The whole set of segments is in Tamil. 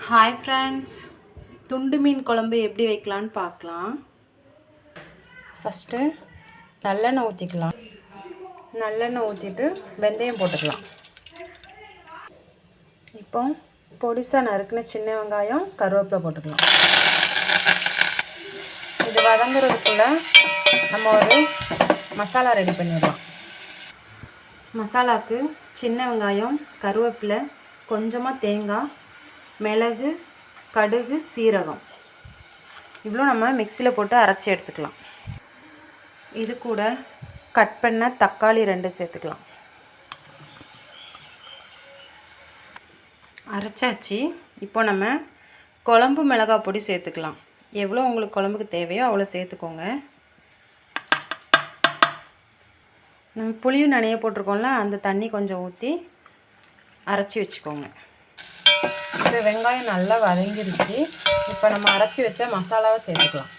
ஹாய் ஃப்ரெண்ட்ஸ், துண்டு மீன் குழம்பு எப்படி வைக்கலான்னு பார்க்கலாம். ஃபஸ்ட்டு நல்லெண்ணெய் ஊற்றிக்கலாம். நல்லெண்ணெய் ஊற்றிட்டு வெந்தயம் போட்டுக்கலாம். இப்போ பொடிசாக நறுக்குன சின்ன வெங்காயம், கருவேப்பிலை போட்டுக்கலாம். இது வதங்குறதுக்குள்ளே நம்ம ஒரு மசாலா ரெடி பண்ணிடலாம். மசாலாவுக்கு சின்ன வெங்காயம், கருவேப்பிலை, கொஞ்சமாக தேங்காய், மிளகு, கடுகு, சீரகம் இவ்வளோ நம்ம மிக்சியில் போட்டு அரைச்சி எடுத்துக்கலாம். இது கூட கட் பண்ண தக்காளி 2 சேர்த்துக்கலாம். அரைச்சாச்சு. இப்போ நம்ம குழம்பு மிளகாய் பொடி சேர்த்துக்கலாம். எவ்வளோ உங்களுக்கு குழம்புக்கு தேவையோ அவ்வளோ சேர்த்துக்கோங்க. நம்ம புளியும் நனைய போட்டிருக்கோம்ல, அந்த தண்ணி கொஞ்சம் ஊற்றி அரைச்சி வச்சுக்கோங்க. இந்த வெங்காயம் நல்லா வதங்கிருச்சு. இப்போ நம்ம அரைச்சி வச்ச மசாலாவை சேர்த்துக்கலாம்.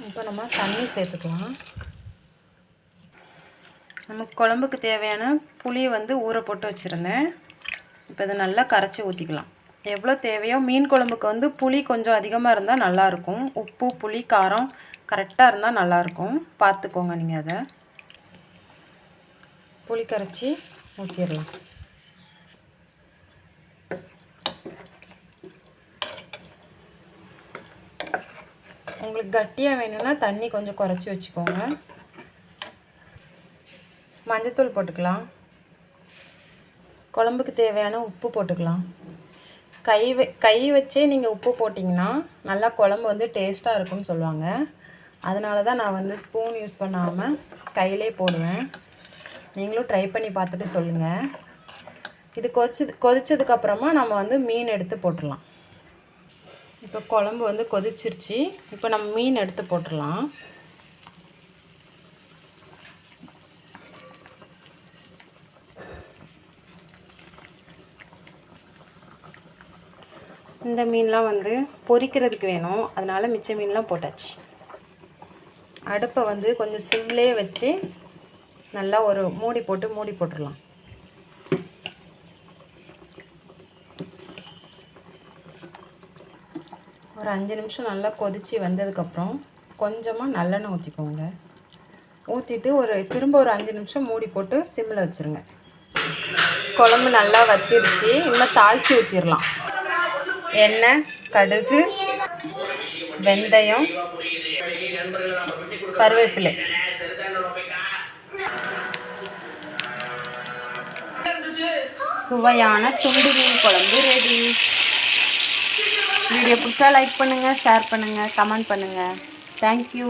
இப்போ நம்ம தண்ணி சேர்த்துக்கலாம். நமக்கு குழம்புக்கு தேவையான புளியை ஊற போட்டு வச்சுருந்தேன். இப்போ இதை நல்லா கரைச்சி ஊற்றிக்கலாம். எவ்வளோ தேவையோ, மீன் குழம்புக்கு புளி கொஞ்சம் அதிகமாக இருந்தால் நல்லாயிருக்கும். உப்பு, புளி, காரம் கரெக்டாக இருந்தால் நல்லாயிருக்கும். பார்த்துக்கோங்க நீங்கள். அதை புளி கரைச்சி ஊற்றிடலாம். உங்களுக்கு கட்டியாக வேணும்னா தண்ணி கொஞ்சம் குறைச்சி வச்சுக்கோங்க. மஞ்சத்தூள் போட்டுக்கலாம். குழம்புக்கு தேவையான உப்பு போட்டுக்கலாம். கை வச்சே நீங்கள் உப்பு போட்டிங்கன்னா நல்லா குழம்பு டேஸ்ட்டாக இருக்கும்னு சொல்லுவாங்க. அதனால தான் நான் ஸ்பூன் யூஸ் பண்ணாமல் கையிலே போடுவேன். நீங்களும் ட்ரை பண்ணி பார்த்துட்டு சொல்லுங்கள். இது கொதிச்சதுக்கப்புறமா நம்ம மீன் எடுத்து போட்டுடலாம். இப்போ குழம்பு கொதிச்சிருச்சு. இப்போ நம்ம மீன் எடுத்து போட்டுடலாம். இந்த மீன்லாம் பொரிக்கிறதுக்கு வேணும், அதனால் மிச்ச மீன்லாம் போட்டாச்சு. அடுப்பை கொஞ்சம் சிம்லேயே வச்சு நல்லா ஒரு மூடி போட்டுடலாம். ஒரு 5 நிமிஷம் நல்லா கொதித்து வந்ததுக்கப்புறம் கொஞ்சமாக நல்லெண்ணெய் ஊற்றிக்கோங்க. ஊற்றிட்டு திரும்ப ஒரு 5 நிமிஷம் மூடி போட்டு சிம்மில் வச்சுருங்க. குழம்பு நல்லா வத்திருச்சு. இன்னும் தாளித்து ஊற்றிடலாம். எண்ணெய், கடுகு, வெந்தயம், கருவேப்பிலை. சுவையான துண்டு மீன் குழம்பு ரெடி. வீடியோ பிடிச்சா லைக் பண்ணுங்கள், ஷேர் பண்ணுங்கள், கமெண்ட் பண்ணுங்கள். தேங்க்யூ.